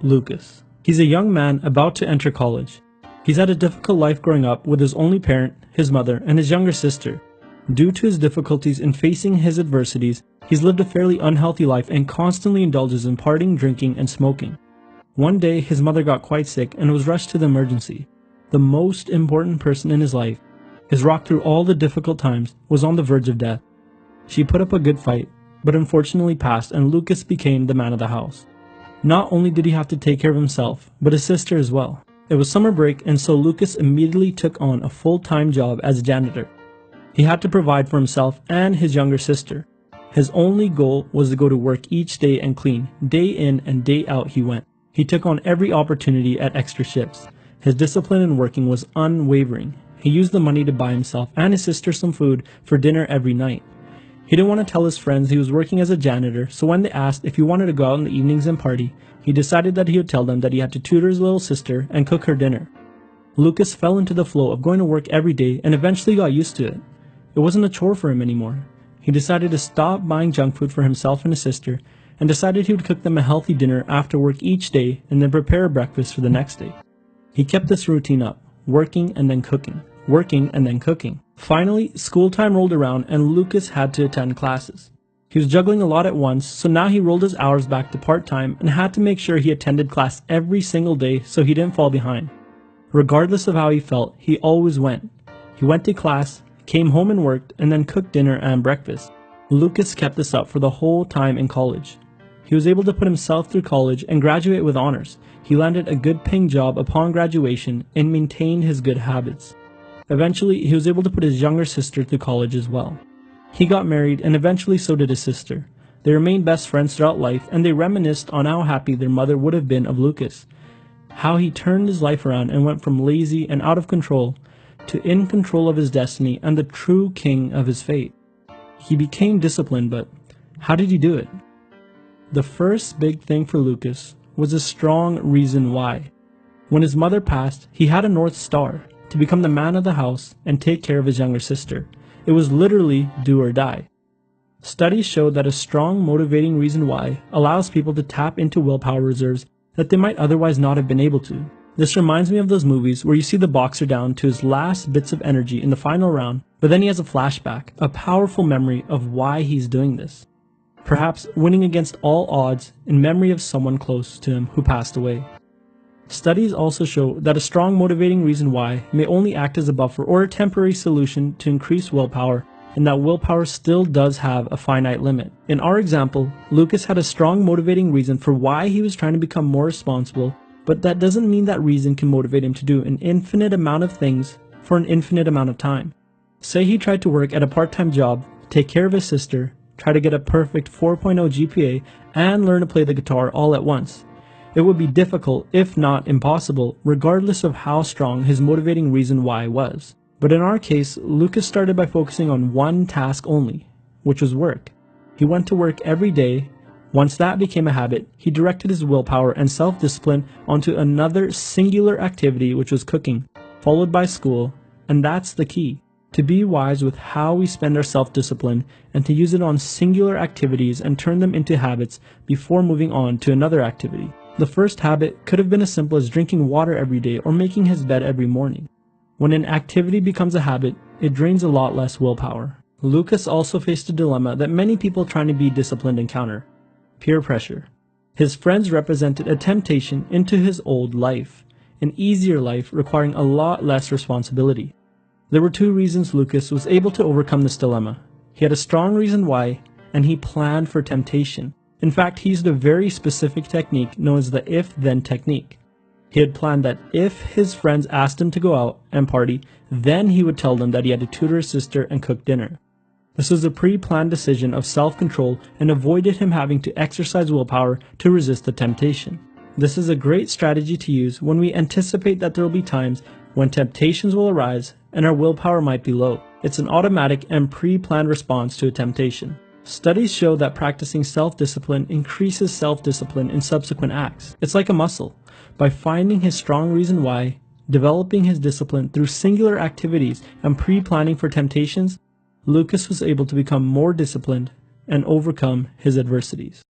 Lucas. He's a young man about to enter college. He's had a difficult life growing up with his only parent, his mother, and his younger sister. Due to his difficulties in facing his adversities, he's lived a fairly unhealthy life and constantly indulges in partying, drinking, and smoking. One day, his mother got quite sick and was rushed to the emergency. The most important person in his life, his rock through all the difficult times, was on the verge of death. She put up a good fight, but unfortunately passed, and Lucas became the man of the house. Not only did he have to take care of himself, but his sister as well. It was summer break, and so Lucas immediately took on a full-time job as a janitor. He had to provide for himself and his younger sister. His only goal was to go to work each day and clean. Day in and day out he went. He took on every opportunity at extra shifts. His discipline in working was unwavering. He used the money to buy himself and his sister some food for dinner every night. He didn't want to tell his friends he was working as a janitor, so when they asked if he wanted to go out in the evenings and party, he decided that he would tell them that he had to tutor his little sister and cook her dinner. Lucas fell into the flow of going to work every day and eventually got used to it. It wasn't a chore for him anymore. He decided to stop buying junk food for himself and his sister and decided he would cook them a healthy dinner after work each day and then prepare a breakfast for the next day. He kept this routine up, working and then cooking, working and then cooking. Finally, school time rolled around and Lucas had to attend classes. He was juggling a lot at once, so now he rolled his hours back to part-time and had to make sure he attended class every single day so he didn't fall behind. Regardless of how he felt, he always went. He went to class, came home and worked, and then cooked dinner and breakfast. Lucas kept this up for the whole time in college. He was able to put himself through college and graduate with honors. He landed a good paying job upon graduation and maintained his good habits. Eventually, he was able to put his younger sister through college as well. He got married and eventually so did his sister. They remained best friends throughout life and they reminisced on how happy their mother would have been of Lucas. How he turned his life around and went from lazy and out of control to in control of his destiny and the true king of his fate. He became disciplined, but how did he do it? The first big thing for Lucas was a strong reason why. When his mother passed, he had a North Star to become the man of the house and take care of his younger sister. It was literally do or die. Studies show that a strong motivating reason why allows people to tap into willpower reserves that they might otherwise not have been able to. This reminds me of those movies where you see the boxer down to his last bits of energy in the final round, but then he has a flashback, a powerful memory of why he's doing this. Perhaps winning against all odds in memory of someone close to him who passed away. Studies also show that a strong motivating reason why may only act as a buffer or a temporary solution to increase willpower, and that willpower still does have a finite limit. In our example, Lucas had a strong motivating reason for why he was trying to become more responsible, but that doesn't mean that reason can motivate him to do an infinite amount of things for an infinite amount of time. Say he tried to work at a part-time job, take care of his sister, try to get a perfect 4.0 GPA, and learn to play the guitar all at once. It would be difficult, if not impossible, regardless of how strong his motivating reason why was. But in our case, Lucas started by focusing on one task only, which was work. He went to work every day. Once that became a habit, he directed his willpower and self-discipline onto another singular activity, which was cooking, followed by school, and that's the key. To be wise with how we spend our self-discipline and to use it on singular activities and turn them into habits before moving on to another activity. The first habit could have been as simple as drinking water every day or making his bed every morning. When an activity becomes a habit, it drains a lot less willpower. Lucas also faced a dilemma that many people trying to be disciplined encounter: peer pressure. His friends represented a temptation into his old life, an easier life requiring a lot less responsibility. There were two reasons Lucas was able to overcome this dilemma. He had a strong reason why, and he planned for temptation. In fact, he used a very specific technique known as the if-then technique. He had planned that if his friends asked him to go out and party, then he would tell them that he had to tutor his sister and cook dinner. This was a pre-planned decision of self-control and avoided him having to exercise willpower to resist the temptation. This is a great strategy to use when we anticipate that there will be times when temptations will arise and our willpower might be low. It's an automatic and pre-planned response to a temptation. Studies show that practicing self-discipline increases self-discipline in subsequent acts. It's like a muscle. By finding his strong reason why, developing his discipline through singular activities, and pre-planning for temptations, Lucas was able to become more disciplined and overcome his adversities.